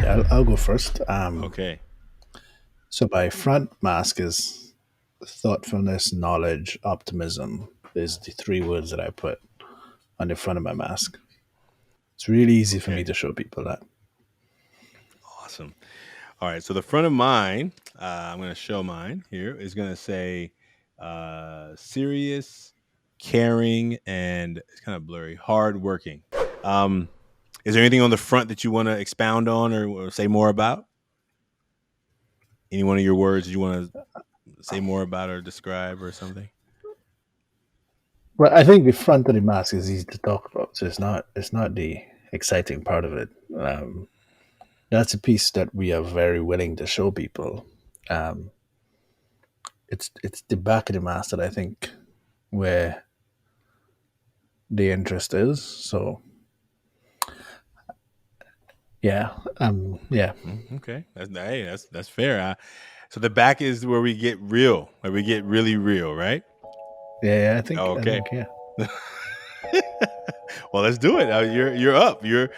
I'll go first. Okay. So my front mask is thoughtfulness, knowledge, optimism is the three words that I put on the front of my mask. It's really easy for me Okay. to show people that. Awesome. All right. So the front of mine, I'm going to show mine here, is going to say serious, caring, and it's kind of blurry, hardworking. Um, is there anything on the front that you want to expound on or say more about? Any one of your words you want to say more about or describe or something? Well, I think the front of the mask is easy to talk about, so it's not the exciting part of it. Um, that's a piece that we are very willing to show people. Um, it's the back of the mask that I think where the interest is. So yeah. Okay, that's fair. So the back is where we get real, where we get really real, right? Yeah, I Okay. think, yeah. Well, let's do it. You're up. You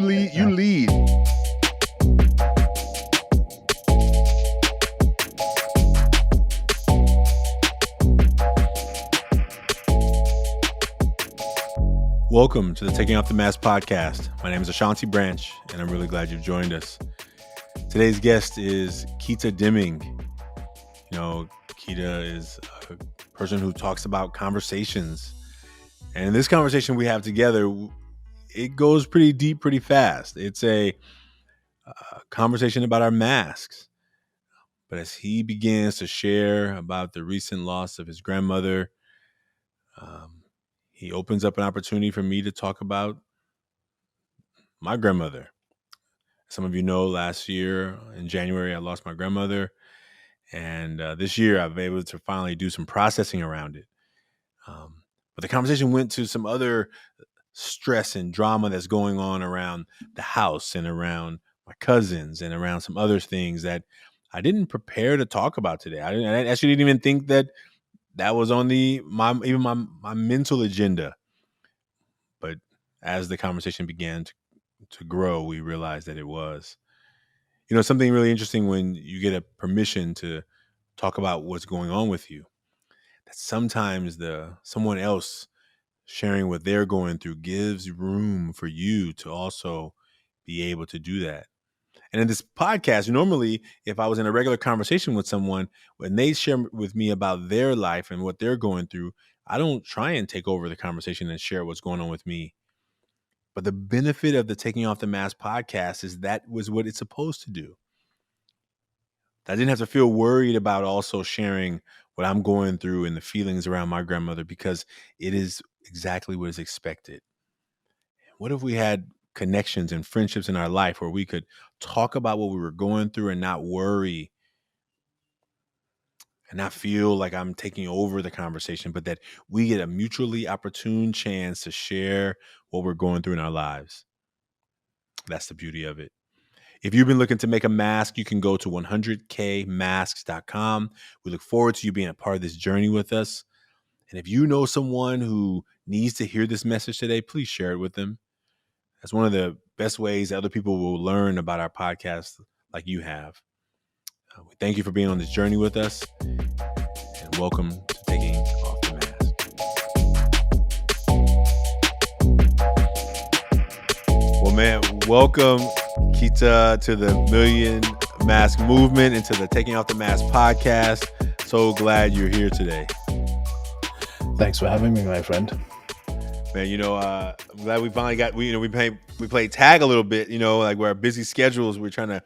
lead. You Uh, lead. Welcome to the Taking Off the Mask podcast. My name is Ashanti Branch, and I'm really glad you've joined us. Today's guest is Keita Demming. You know, Keita is a person who talks about conversations. And in this conversation we have together, it goes pretty deep, pretty fast. It's a conversation about our masks. But as he begins to share about the recent loss of his grandmother, um, he opens up an opportunity for me to talk about my grandmother. Some of you know last year in January, I lost my grandmother. And this year, I've been able to finally do some processing around it. But the conversation went to some other stress and drama that's going on around the house and around my cousins and around some other things that I didn't prepare to talk about today. I actually didn't even think that was on my mental agenda. But as the conversation began to grow, we realized that it was. You know, something really interesting when you get a permission to talk about what's going on with you. That sometimes the someone else sharing what they're going through gives room for you to also be able to do that. And in this podcast, normally, if I was in a regular conversation with someone, when they share with me about their life and what they're going through, I don't try and take over the conversation and share what's going on with me. But the benefit of the Taking Off the Mask podcast is that was what it's supposed to do. I didn't have to feel worried about also sharing what I'm going through and the feelings around my grandmother because it is exactly what is expected. What if we had connections and friendships in our life where we could talk about what we were going through and not worry and not feel like I'm taking over the conversation, but that we get a mutually opportune chance to share what we're going through in our lives? That's the beauty of it. If you've been looking to make a mask, you can go to 100kmasks.com. We look forward to you being a part of this journey with us. And if you know someone who needs to hear this message today, please share it with them. That's one of the best ways that other people will learn about our podcast like you have. We thank you for being on this journey with us, and welcome to Taking Off the Mask. Well, man, welcome, Keita, to the Million Mask Movement and to the Taking Off the Mask podcast. So glad you're here today. Thanks for having me, my friend. Man, I'm glad we finally got we played tag a little bit, like we're busy schedules. We're trying to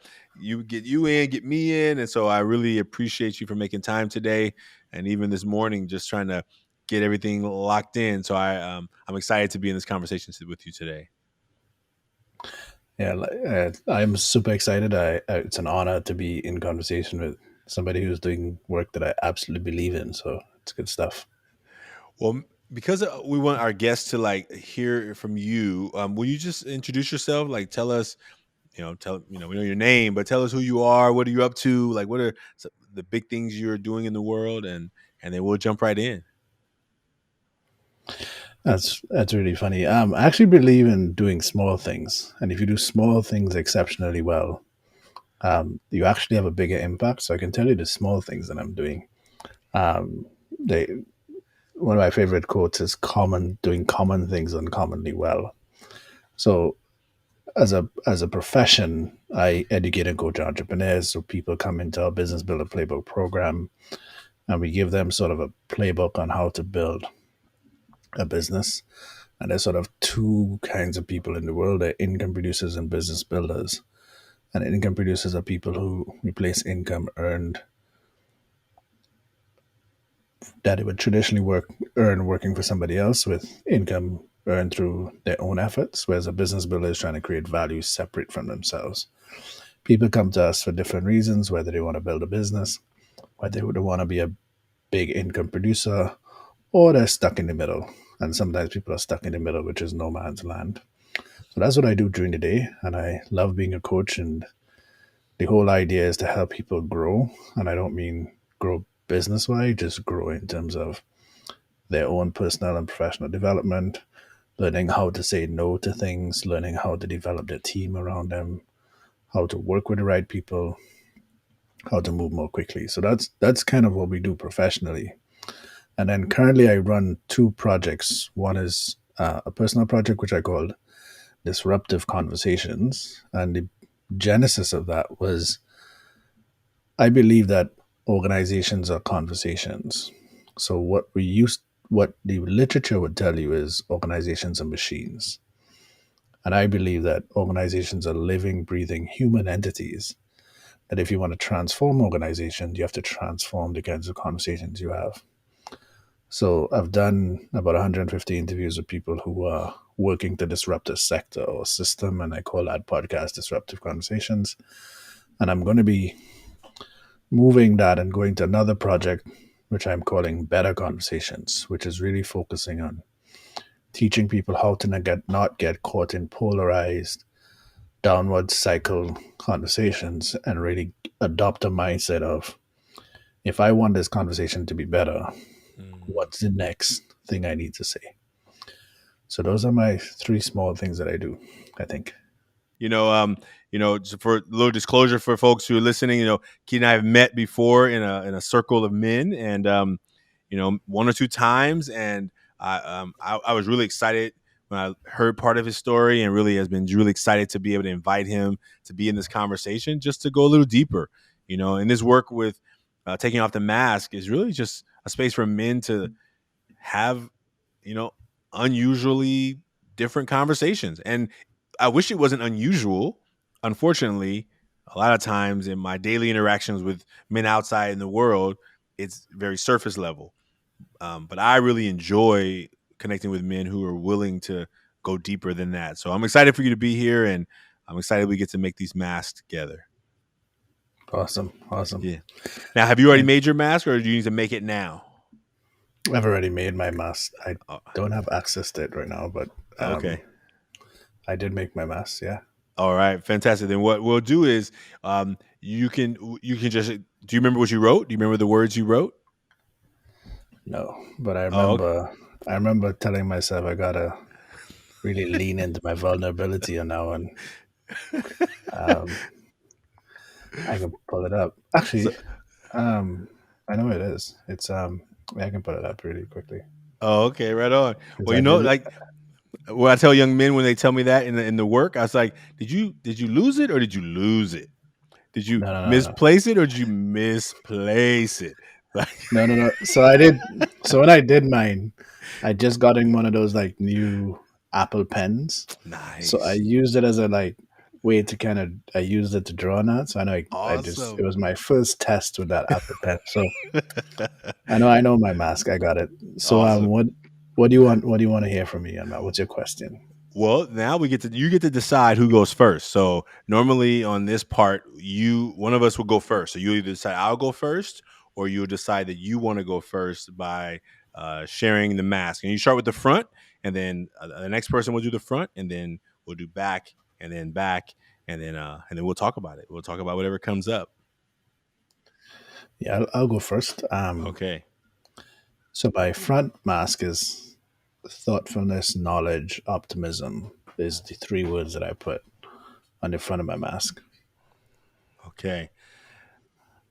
get you in, get me in, and so I really appreciate you for making time today, and even this morning, just trying to get everything locked in. So I'm excited to be in this conversation with you today. Yeah, I'm super excited. It's an honor to be in conversation with somebody who's doing work that I absolutely believe in. So it's good stuff. Well, because we want our guests to like hear from you, will you just introduce yourself? Like, tell us, we know your name, but tell us who you are. What are you up to? Like, what are the big things you're doing in the world? And then we'll jump right in. That's really funny. I actually believe in doing small things, and if you do small things exceptionally well, you actually have a bigger impact. So I can tell you the small things that I'm doing. Um, they One of my favorite quotes is "common doing common things uncommonly well." So as a profession, I educate and coach entrepreneurs. So people come into our business builder playbook program, and we give them sort of a playbook on how to build a business. And there's sort of two kinds of people in the world: there are income producers and business builders. And income producers are people who replace income earned that they would traditionally earn working for somebody else with income earned through their own efforts, whereas a business builder is trying to create value separate from themselves. People come to us for different reasons, whether they want to build a business, whether they would want to be a big income producer, or they're stuck in the middle. And sometimes people are stuck in the middle, which is no man's land. So that's what I do during the day. And I love being a coach. And the whole idea is to help people grow. And I don't mean grow business wise, just grow in terms of their own personal and professional development, learning how to say no to things, learning how to develop their team around them, how to work with the right people, how to move more quickly. So that's kind of what we do professionally. And then currently, I run two projects. One is a personal project which I called Disruptive Conversations, and the genesis of that was I believe that organizations are conversations. So what the literature would tell you is organizations are machines. And I believe that organizations are living, breathing human entities. That if you want to transform organizations, you have to transform the kinds of conversations you have. So I've done about 150 interviews with people who are working to disrupt a sector or system, and I call that podcast Disruptive Conversations. And I'm going to be moving that and going to another project, which I'm calling Better Conversations, which is really focusing on teaching people how to not get caught in polarized, downward cycle conversations and really adopt a mindset of if I want this conversation to be better, Mm. what's the next thing I need to say? So those are my three small things that I do, I think. You know, just for a little disclosure for folks who are listening, Keith and I have met before in a circle of men, and one or two times, and I was really excited when I heard part of his story, and really has been really excited to be able to invite him to be in this conversation, just to go a little deeper. And this work with taking off the mask is really just a space for men to have you know, unusually different conversations. And I wish it wasn't unusual. Unfortunately, a lot of times in my daily interactions with men outside in the world, it's very surface level. But I really enjoy connecting with men who are willing to go deeper than that. So I'm excited for you to be here, and I'm excited we get to make these masks together. Awesome. Awesome. Yeah. Now, have you already And made your mask, or do you need to make it now? I've already made my mask. I Oh, don't have access to it right now, but okay. I did make my mask. Yeah. All right, fantastic. Then what we'll do is you can just do you remember what you wrote? Do you remember the words you wrote? No, but I Oh, okay. remember. I remember telling myself I gotta really lean into my vulnerability on now, and um, I can pull it up. So, Actually, um, I know it is. Yeah, I can pull it up really quickly oh, okay, right on. because Well, I did. like when I tell young men when they tell me that in the work, I was like, did you lose it or did you lose it? Did you No, no, no, no, misplace it or did you misplace it? Like, no, no, no. So I did. So when I did mine, I just got in one of those like new Apple pens. So I nice, used it as a like way to kind of. I used it to draw on that. So I know I just it awesome, was my first test with that Apple pen. So I know my mask. I got it. So awesome. what do you want? What do you want to hear from me on that? What's your question? Well, now you get to decide who goes first. So normally on this part, one of us will go first. So you either decide I'll go first, or you'll decide that you want to go first by sharing the mask. And you start with the front, and then the next person will do the front, and then we'll do back, and then we'll talk about it. We'll talk about whatever comes up. Yeah, I'll go first. Okay. So my front mask is thoughtfulness, knowledge, optimism is the three words that I put on the front of my mask. Okay.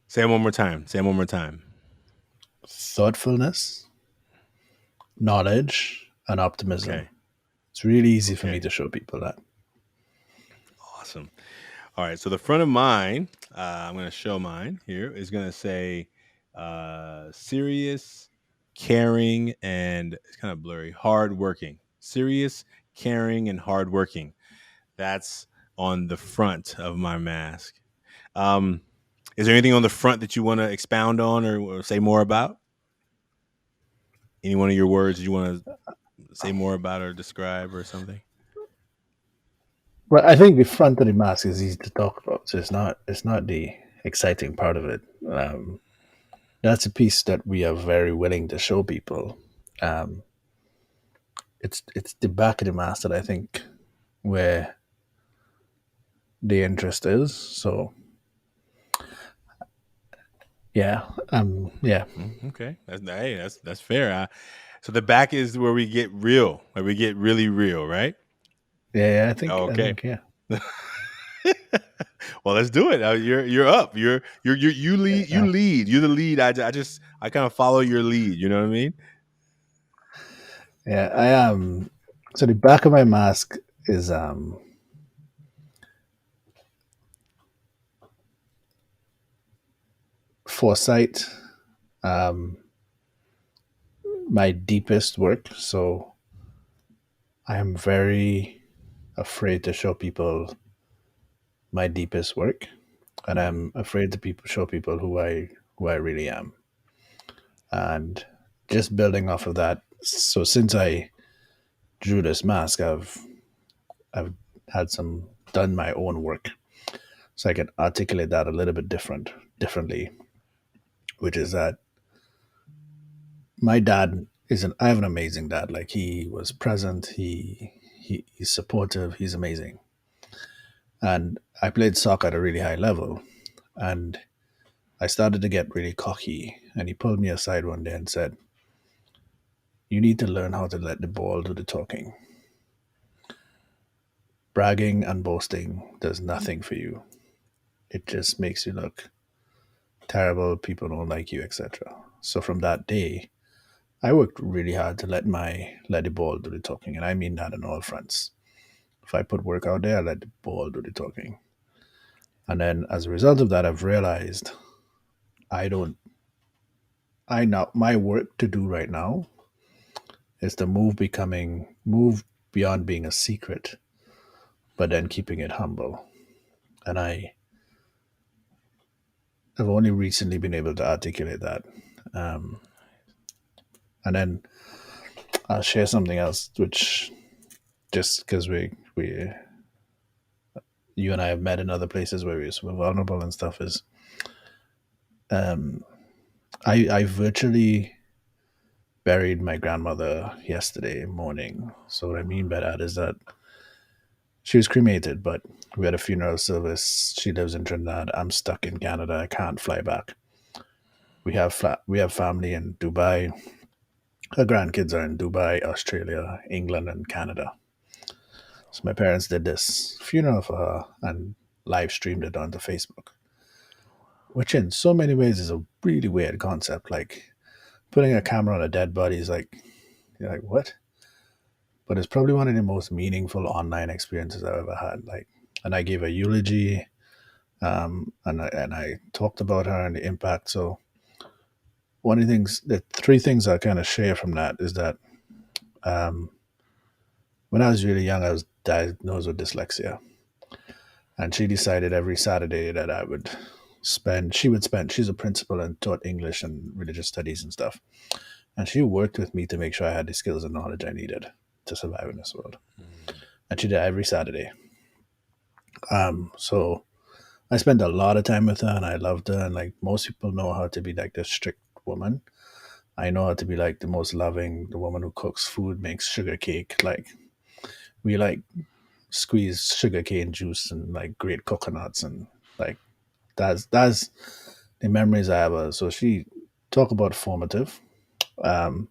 Say it one more time. Say it one more time. Thoughtfulness, knowledge, and optimism. Okay. It's really easy for me Okay. to show people that. Awesome. All right. So the front of mine, I'm going to show mine here, is going to say serious, caring, and it's kind of blurry, hardworking. Serious, caring, and hardworking. That's on the front of my mask. Um, is there anything on the front that you want to expound on or say more about? Any one of your words you want to say more about or describe or something? Well, I think the front of the mask is easy to talk about, so it's not the exciting part of it. That's a piece that we are very willing to show people. Um, it's the back of the mask that I think where the interest is. So yeah. Okay, that's fair. So the back is where we get real, where we get really real, right? Yeah, I Okay. think, yeah. Well, let's do it. You're up. You lead. You Uh, lead. You're the lead. I kind of follow your lead. You know what I mean? yeah, I am. So the back of my mask is foresight, um, my deepest work. So I am very afraid to show people my deepest work, and I'm afraid to show people who I really am. And just building off of that, so since I drew this mask, I've had some done my own work, so I can articulate that a little bit differently, which is that my dad is an I have an amazing dad. Like, he was present, he's supportive, he's amazing. And I played soccer at a really high level, and I started to get really cocky, and he pulled me aside one day and said, "You need to learn how to let the ball do the talking. Bragging and boasting does nothing for you. It just makes you look terrible, people don't like you, etc." So from that day, I worked really hard to let the ball do the talking, and I mean that on all fronts. If I put work out there, I let the ball do the talking. And then as a result of that, I've realized I don't I now my work to do right now is to move beyond being a secret, but then keeping it humble. And I have only recently been able to articulate that. Um, and then I'll share something else, which, just because we you and I have met in other places where we're super vulnerable and stuff, is um, I virtually buried my grandmother yesterday morning. So what I mean by that is that she was cremated, but we had a funeral service. She lives in Trinidad. I'm stuck in Canada. I can't fly back. We have family in Dubai. Her grandkids are in Dubai, Australia, England, and Canada. So my parents did this funeral for her and live streamed it onto Facebook, which in so many ways is a really weird concept. Like, putting a camera on a dead body is like, you're like, what? But it's probably one of the most meaningful online experiences I've ever had. Like, and I gave a eulogy, and I talked about her and the impact. So one of the three things I kind of share from that is that um, when I was really young, I was diagnosed with dyslexia, and she decided every Saturday that she would spend. She's a principal and taught English and religious studies and stuff, and she worked with me to make sure I had the skills and knowledge I needed to survive in this world. And she did every Saturday. So I spent a lot of time with her, and I loved her. And like most people know how to be like this strict woman, I know how to be like the most loving, the woman who cooks food, makes sugar cake. Like, we like squeeze sugar cane juice and like grate coconuts, and like that's the memories I have. So she talk about formative. Um,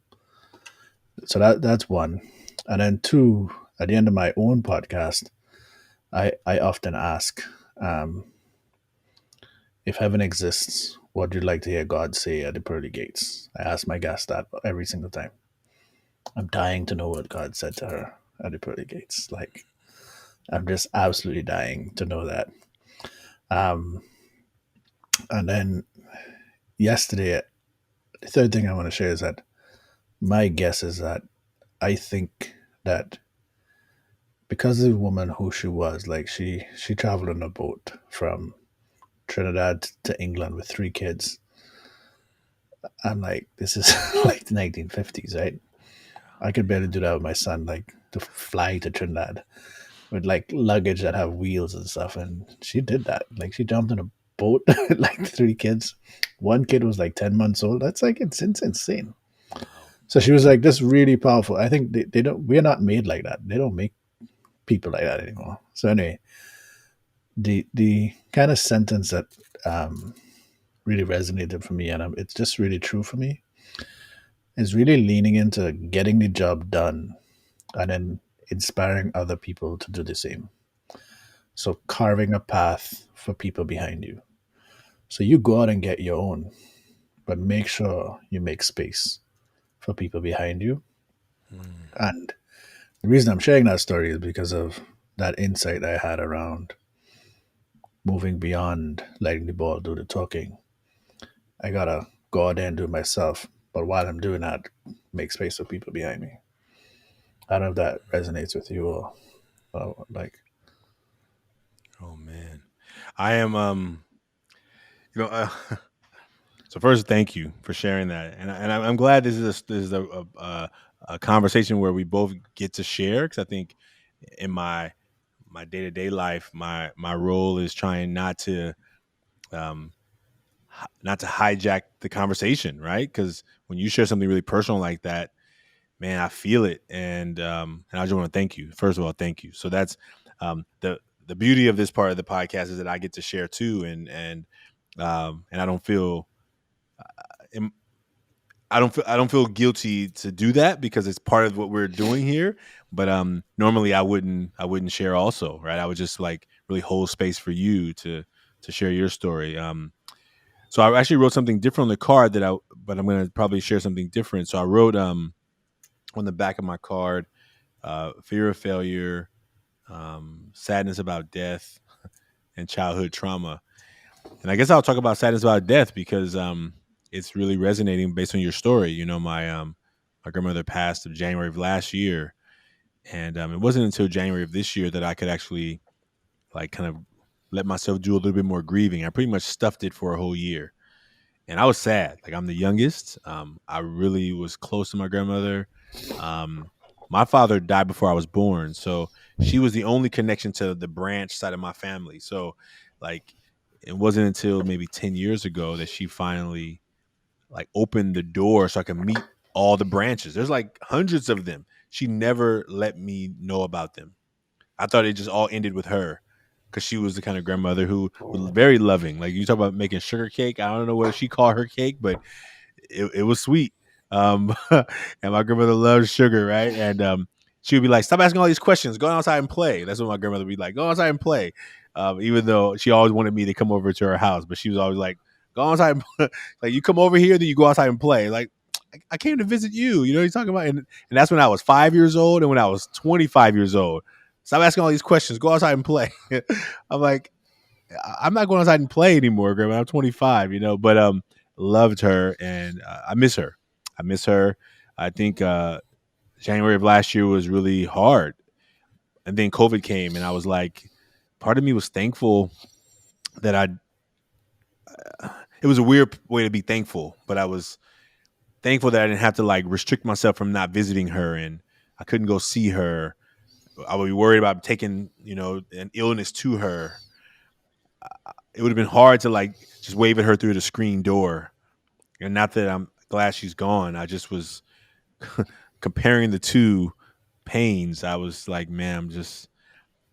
So that's one. And then two, at the end of my own podcast, I often ask, um, if heaven exists, what would you like to hear God say at the pearly gates? I ask my guest that every single time. I'm dying to know what God said to her at the pearly gates. Like, I'm just absolutely dying to know that. Um, and then yesterday, the third thing I want to share is that my guess is that I think that because of the woman who she was, like she traveled on a boat from Trinidad to England with three kids. I'm like, this is like the 1950s, right? I could barely do that with my son, like to fly to Trinidad with like luggage that have wheels and stuff. And she did that. Like she jumped in a boat, like three kids. One kid was like 10 months old. That's like, it's insane. Wow. So she was like, this really powerful. I think they don't, we're not made like that. They don't make people like that anymore. So anyway, the kind of sentence that um, really resonated for me, and it's just really true for me, is really leaning into getting the job done and then inspiring other people to do the same. So carving a path for people behind you. So you go out and get your own, but make sure you make space for people behind you. Mm. And the reason I'm sharing that story is because of that insight I had around moving beyond letting the ball do the talking. I gotta go out there and do it myself. But while I'm doing that, make space for people behind me. I don't know if that resonates with you or like. Oh man, I am. You know, so first, thank you for sharing that, and I'm glad this is a conversation where we both get to share because I think in my day to day life, my role is trying um not to hijack the conversation, right? Because when you share something really personal like that, man, I feel it, and I just want to thank you. First of all, thank you. So that's the beauty of this part of the podcast is that I get to share too, and I don't feel im- I don't feel guilty to do that because it's part of what we're doing here. But normally I wouldn't share also, right? I would just like really hold space for you to share your story. So I actually wrote something different on the card but I'm gonna probably share something different. So I wrote on the back of my card, fear of failure, sadness about death, and childhood trauma. And I guess I'll talk about sadness about death because it's really resonating based on your story. You know, my grandmother passed in January of last year, and it wasn't until January of this year that I could actually like kind of let myself do a little bit more grieving. I pretty much stuffed it for a whole year, and I was sad. Like I'm the youngest. I really was close to my grandmother. Um, my father died before I was born, so she was the only connection to the branch side of my family. So, like, it wasn't until maybe 10 years ago that she finally like opened the door so I could meet all the branches. There's like hundreds of them. She never let me know about them. I thought it just all ended with her because she was the kind of grandmother who was very loving. Like you talk about making sugar cake. I don't know what she called her cake, but it was sweet. And my grandmother loves sugar, right? And she would be like, "Stop asking all these questions. Go outside and play." That's what my grandmother would be like. Go outside and play. Even though she always wanted me to come over to her house, but she was always like, "Go outside. And play. Like you come over here, then you go outside and play." Like I came to visit you. You know what you're talking about? And that's when I was 5 years old and when I was 25 years old. Stop asking all these questions. Go outside and play. I'm like, I'm not going outside and play anymore, Grandma. I'm 25, but loved her and I miss her. I miss her. I think January of last year was really hard, and then COVID came, and I was like, part of me was thankful that I. It was a weird way to be thankful, but I was thankful that I didn't have to like restrict myself from not visiting her, and I couldn't go see her. I would be worried about taking, an illness to her. It would have been hard to like just wave at her through the screen door. And not that I'm glad she's gone. I just was comparing the two pains. I was like, man, I'm just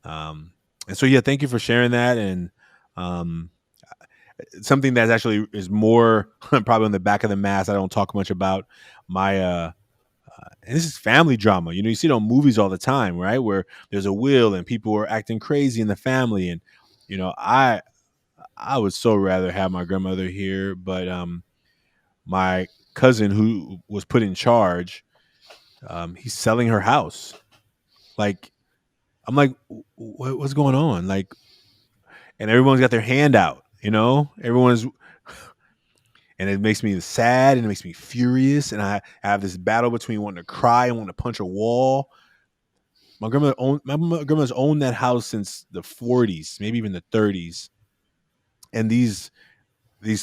and so yeah, thank you for sharing that. And um something that actually is more probably on the back of the mask I don't talk much about. My and this is family drama. You know, you see it on movies all the time, right? Where there's a will and people are acting crazy in the family. And, you know, I would so rather have my grandmother here, but my cousin who was put in charge, he's selling her house. Like, I'm like, what's going on? Like, and everyone's got their hand out, you know, everyone's, and it makes me sad and it makes me furious. And I have this battle between wanting to cry and wanting to punch a wall. My grandmother's owned that house since the 40s, maybe even the 30s. And these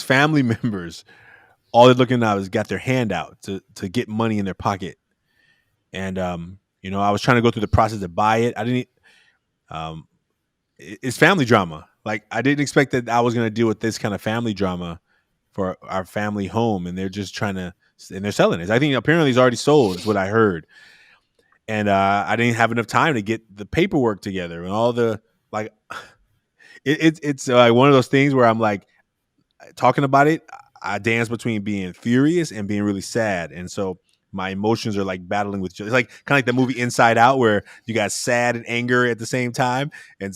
family members, all they're looking at is got their hand out to get money in their pocket. And you know, I was trying to go through the process to buy it. I didn't. Um, it's family drama. Like, I didn't expect that I was going to deal with this kind of family drama for our family home, and they're just trying to, and they're selling it. I think apparently it's already sold, is what I heard. And I didn't have enough time to get the paperwork together and all the, like. It's like one of those things where I'm like, talking about it, I dance between being furious and being really sad, and so my emotions are like battling with each other. It's like kind of like the movie Inside Out, where you got sad and anger at the same time, and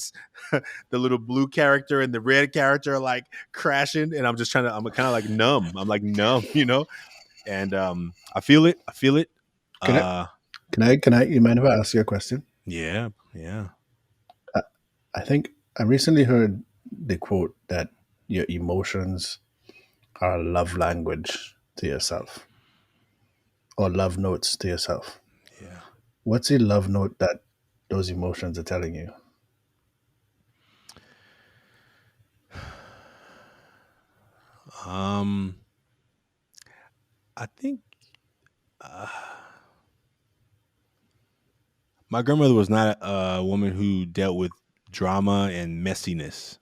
the little blue character and the red character are like crashing, and I'm just trying to. I'm kind of like numb. I'm like numb, you know, and I feel it. I feel it. Can I? Uh, Can I? You mind if I ask you a question? yeah, yeah. I, I think I recently heard the quote that your emotions are a love language to yourself, or love notes to yourself. Yeah. What's a love note that those emotions are telling you? Um, I think uh, my grandmother was not a woman who dealt with drama and messiness.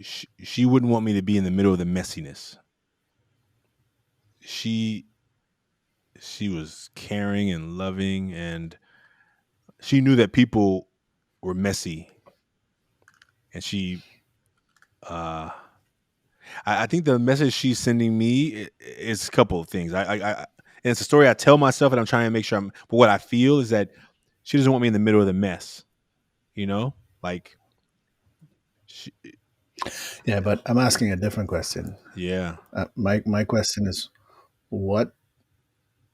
She wouldn't want me to be in the middle of the messiness. She she was caring and loving, and she knew that people were messy, and she uh I think the message she's sending me is a couple of things. And it's a story I tell myself, and I'm trying to make sure I'm. But what I feel is that she doesn't want me in the middle of the mess. You know, like, she, Yeah, but I'm asking a different question. yeah. My question is, what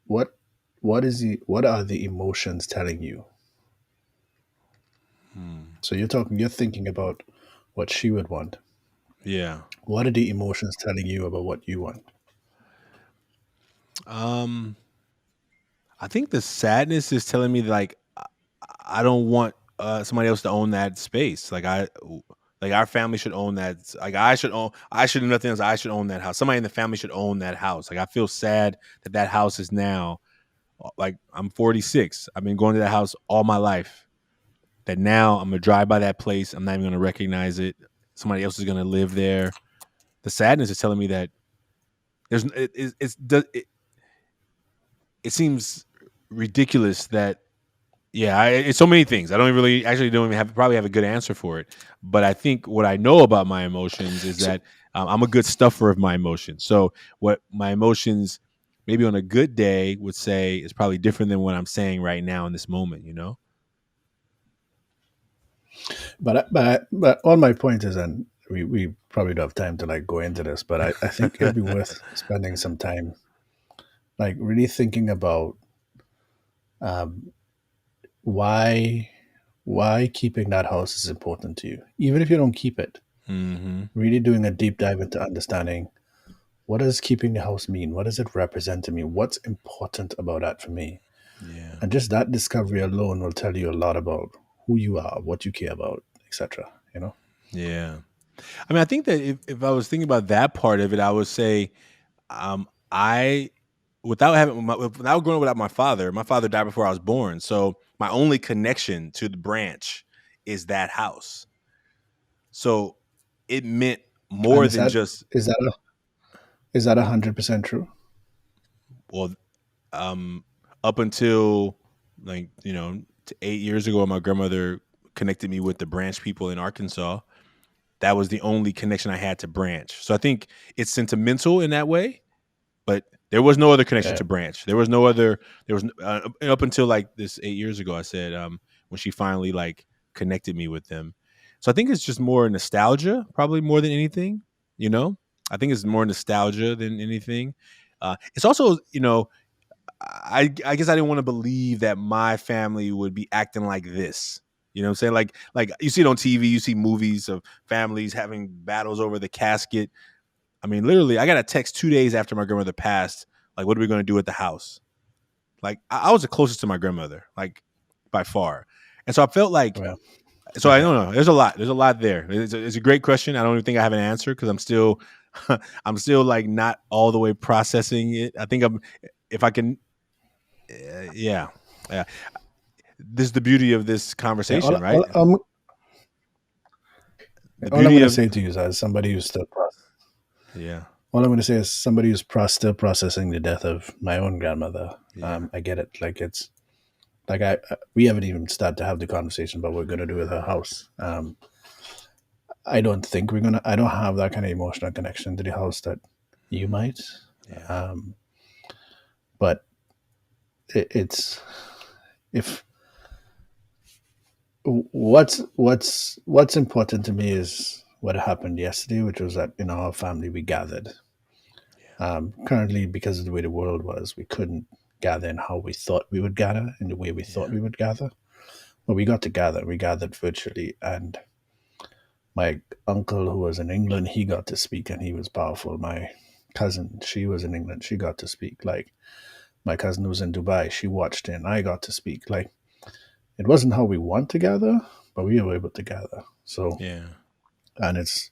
what what are the emotions telling you? Hmm. So you're thinking about what she would want. Yeah. What are the emotions telling you about what you want? Um, I think the sadness is telling me, like, I don't want somebody else to own that space. Like our family should own that. Like, I should do nothing else. I should own that house. Somebody in the family should own that house. Like, I feel sad that that house is now, like, I'm 46. I've been going to that house all my life. That now I'm gonna drive by that place. I'm not even gonna recognize it. Somebody else is gonna live there. The sadness is telling me that there's it seems ridiculous that, yeah, it's so many things. I don't even have probably have a good answer for it. But I think what I know about my emotions is So, that I'm a good stuffer of my emotions. So what my emotions maybe on a good day would say is probably different than what I'm saying right now in this moment. You know? but all my point is, and we probably don't have time to like go into this, but I think it'd be worth spending some time like really thinking about um, why keeping that house is important to you, even if you don't keep it. Hmm. Really doing a deep dive into understanding what does keeping the house mean, what does it represent to me, what's important about that for me, Yeah. and just that discovery alone will tell you a lot about who you are, what you care about, etc. You know. Yeah. I mean, I think that if I was thinking about that part of it, I would say, I without growing up without my father died before I was born. So my only connection to the branch is that house. So it meant And more than just, is that a, is that 100% true? well, um, up until, like, to 8 years ago, my grandmother connected me with the branch people in Arkansas. That was the only connection I had to branch. So I think it's sentimental in that way, but There was no other connection Yeah. to Branch. There was no other. There was up until like this 8 years ago. I said when she finally like connected me with them. So I think it's just more nostalgia, probably more than anything. You know, I think it's more nostalgia than anything. It's also, I guess I didn't want to believe that my family would be acting like this. You know what I'm saying? Like you see it on TV, you see movies of families having battles over the casket. I mean, literally, I got a text 2 days after my grandmother passed. Like, what are we going to do at the house? Like, I was the closest to my grandmother, like by far, and so I felt like. Well, So I yeah. don't know. There's a lot. There's a lot there. It's a great question. I don't even think I have an answer because I'm still, I'm still like not all the way processing it. I think if I can, yeah, yeah. This is the beauty of this Yeah. conversation, right? The All I'm beauty going to of, say to you is, as somebody who's still yeah, all I'm going to say is somebody who's still processing the death of my own grandmother. yeah, I get it. Like it's like we haven't even started to have the conversation about what we're going to do with her house. I don't think we're gonna. I don't have that kind of emotional connection to the house that you might. yeah, Um, but it's if what's important to me is what happened yesterday, which was that in our family we gathered. Currently, because of the way the world was, we couldn't gather in how we thought we would gather, in the way we thought yeah, we would gather. But we got to gather. We gathered virtually, and my uncle, who was in England, he got to speak, and he was powerful. My cousin, she was in England, she got to speak. Like my cousin who was in Dubai, she watched it, and I got to speak. Like it wasn't how we want to gather, but we were able to gather. So, yeah, and it's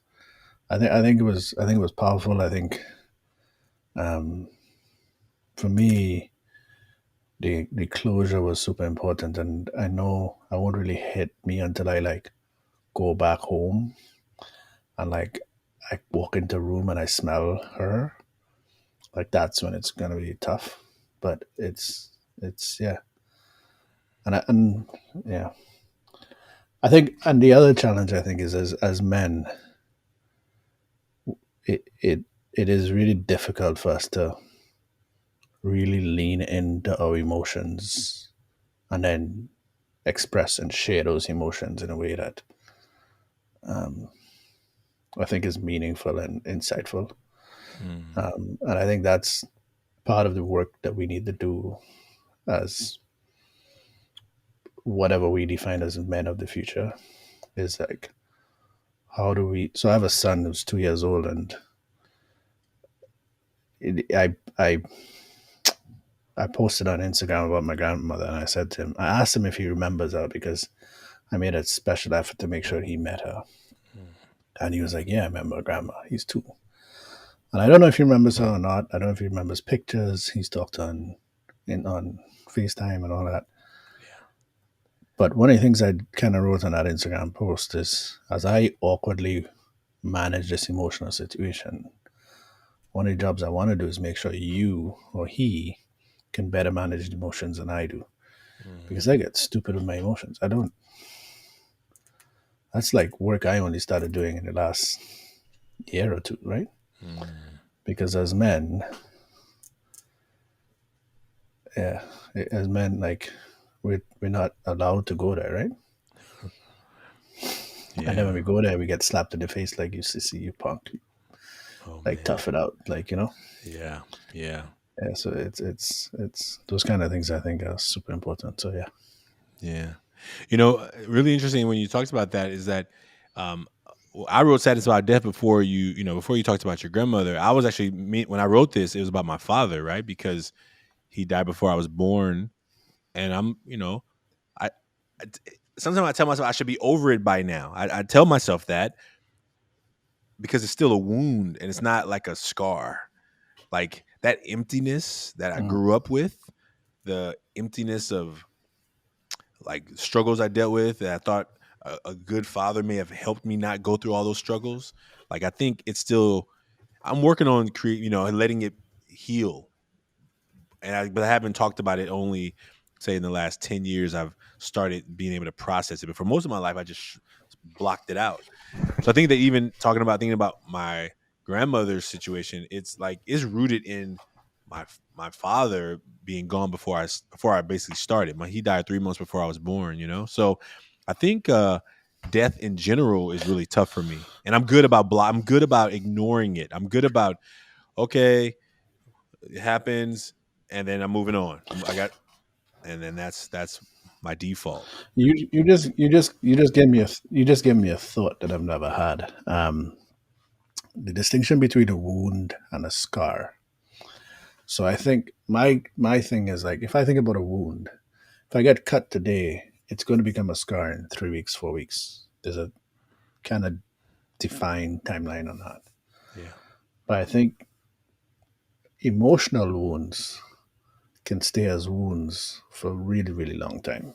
I think it was powerful. I think um, for me, the closure was super important, and I know I won't really hit me until I like go back home and like I walk into a room and I smell her. Like that's when it's gonna be tough. But it's yeah, and yeah, I think, and the other challenge I think is as men, it is really difficult for us to really lean into our emotions and then express and share those emotions in a way that um, I think is meaningful and insightful. mm, And I think that's part of the work that we need to do as whatever we define as men of the future is like, how do we? So I have a son who's 2 years old, and I posted on Instagram about my grandmother, and I said to him, I asked him if he remembers her because I made a special effort to make sure he met her, mm, and he was like, "Yeah, I remember grandma. He's 2." And I don't know if he remembers her or not. I don't know if he remembers pictures. He's talked on FaceTime and all that. yeah, But one of the things I kind of wrote on that Instagram post is, as I awkwardly manage this emotional situation, one of the jobs I want to do is make sure you or he can better manage the emotions than I do. mm, Because I get stupid with my emotions. I don't, that's like work I only started doing in the last year or two, right? mm, Because as men, yeah, as men, like, we're not allowed to go there, right? And then when yeah. we go there, we get slapped in the face like, you sissy, you punk, Oh like man, tough it out, like, you know. yeah, yeah, Yeah, so it's those kind of things I think are super important. So yeah. yeah. Really interesting when you talked about that is that I wrote "Sadness About Death" before before you talked about your grandmother. I was actually when I wrote this, it was about my father, right? Because he died before I was born, and I, I sometimes I tell myself I should be over it by now. I tell myself that because it's still a wound and it's not like a scar. Like that emptiness that I Mm, grew up with, the emptiness of like struggles I dealt with that I thought a good father may have helped me not go through all those struggles. Like I think it's still I'm working on letting it heal. But I haven't talked about it only say in the last 10 years I've started being able to process it. But for most of my life I just blocked it out. So I think that even thinking about my grandmother's situation, it's like it's rooted in my father being gone before I basically started. He died 3 months before I was born. So I think death in general is really tough for me, and I'm good about ignoring it. I'm good about, okay, it happens, and then I'm moving on. And then that's my default. You just gave me a thought that I've never had. The distinction between a wound and a scar. So I think my thing is like, if I think about a wound, if I get cut today, it's going to become a scar in 3 weeks, 4 weeks. There's a kind of defined timeline on that. Yeah. But I think emotional wounds can stay as wounds for a really, really long time.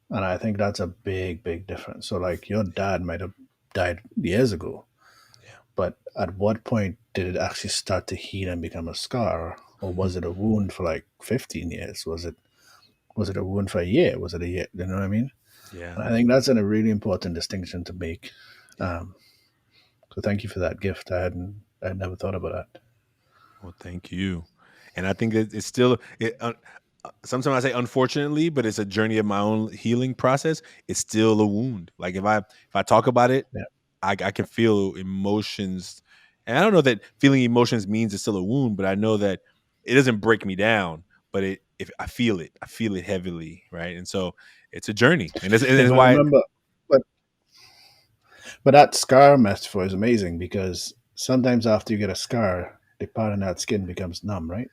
And I think that's a big, big difference. So, like, your dad might have died years ago, Yeah. but at what point did it actually start to heal and become a scar? Or was it a wound for like 15 years? Was it a wound for a year? Was it a year? You know what I mean? Yeah. And I think that's a really important distinction to make. Yeah. So thank you for that gift. I'd never thought about that. Well, thank you. And I think that it's still sometimes I say unfortunately, but it's a journey of my own healing process. It's still a wound. Like if I talk about it, Yeah. I can feel emotions, and I don't know that feeling emotions means it's still a wound, but I know that it doesn't break me down. But if I feel it heavily, right? And so it's a journey, and Yeah, it's but I why. remember, but but that scar metaphor is amazing because sometimes after you get a scar, the part of that skin becomes numb, right?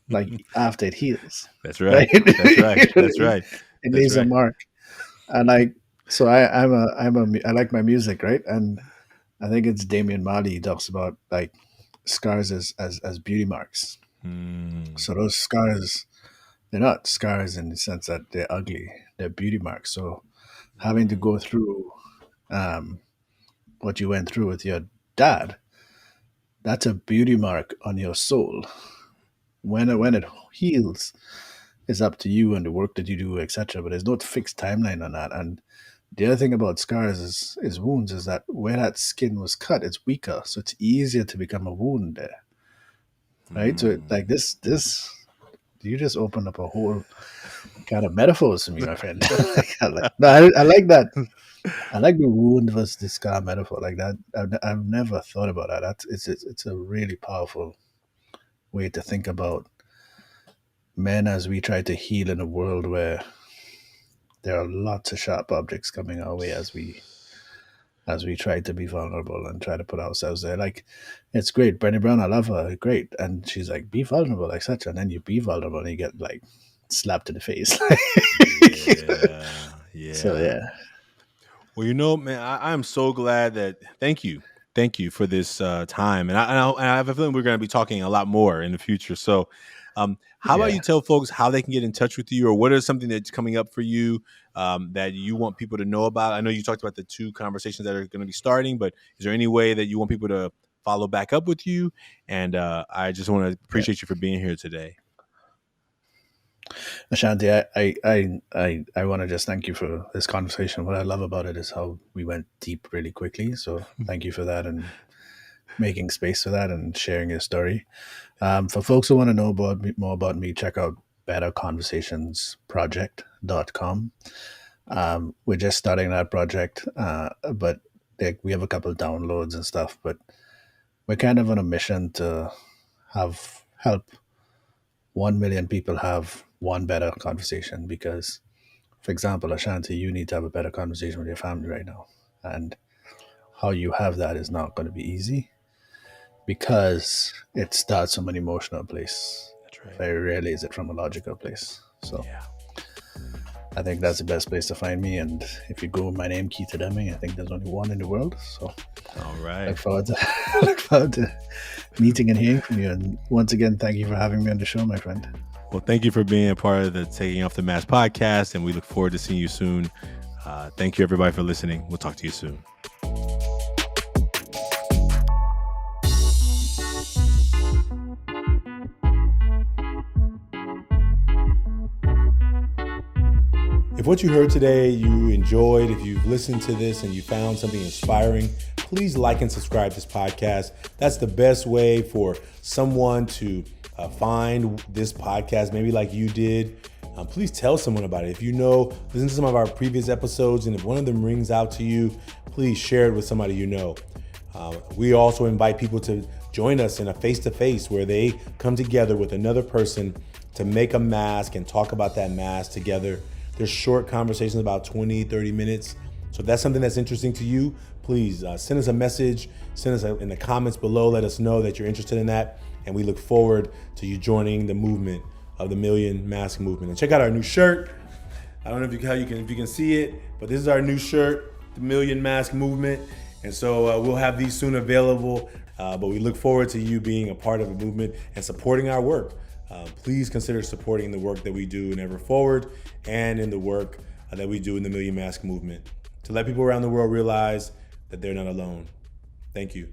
Like after it heals, That's right? right. That's right. That's it right. That's leaves a right. mark. And like, so I like my music, right? And I think it's Damian Marley talks about like scars as beauty marks. Hmm. So those scars, they're not scars in the sense that they're ugly; they're beauty marks. So having to go through um, what you went through with your dad, that's a beauty mark on your soul. When it heals, it's up to you and the work that you do, etc. But there's no fixed timeline on that. And the other thing about scars is wounds is that where that skin was cut, it's weaker, so it's easier to become a wound there, right? So Hmm. like this, you just opened up a whole kind of metaphors to me, my friend. No, I like that. I like the wound versus the scar metaphor like that. I've never thought about that. It's a really powerful way to think about men as we try to heal in a world where there are lots of sharp objects coming our way as we try to be vulnerable and try to put ourselves there. Like, it's great. Brené Brown, I love her, great. And she's like, be vulnerable, like such. And then you be vulnerable and you get like slapped in the face. Yeah. So, Yeah. yeah. Well, man, I am so glad that. Thank you for this time, and I have a feeling we're going to be talking a lot more in the future. So, how about Yeah. you tell folks how they can get in touch with you, or what is something that's coming up for you that you want people to know about? I know you talked about the 2 conversations that are going to be starting, but is there any way that you want people to follow back up with you? And I just want to Yeah. appreciate you for being here today. Ashanti, I want to just thank you for this conversation. What I love about it is how we went deep really quickly. So thank you for that and making space for that and sharing your story. For folks who want to know more about me, check out betterconversationsproject.com. We're just starting that project, but we have a couple of downloads and stuff. But we're kind of on a mission to help 1 million people have one better conversation because, for example, Ashanti, you need to have a better conversation with your family right now. And how you have that is not going to be easy because it starts from an emotional place. That's right. Very rarely is it from a logical place. So Yeah. I think that's the best place to find me. And if you go, my name Keita Demming, I think there's only one in the world. So All right. look forward to look forward to meeting and hearing from you. And once again, thank you for having me on the show, my friend. Well, thank you for being a part of the Taking Off the Mask podcast, and we look forward to seeing you soon. Thank you, everybody, for listening. We'll talk to you soon. If what you heard today you enjoyed, if you've listened to this and you found something inspiring, please like and subscribe to this podcast. That's the best way for someone to find this podcast, maybe like you did. Please tell someone about it. If you know, listen to some of our previous episodes, and if one of them rings out to you, please share it with somebody you know. We also invite people to join us in a face-to-face where they come together with another person to make a mask and talk about that mask together. There's short conversations, about 20, 30 minutes. So if that's something that's interesting to you, please send us a message, send us in the comments below, let us know that you're interested in that. And we look forward to you joining the movement of the Million Mask Movement. And check out our new shirt. I don't know if you can see it, but this is our new shirt, the Million Mask Movement. And so we'll have these soon available, but we look forward to you being a part of the movement and supporting our work. Please consider supporting the work that we do in Ever Forward and in the work that we do in the Million Mask Movement to let people around the world realize that they're not alone. Thank you.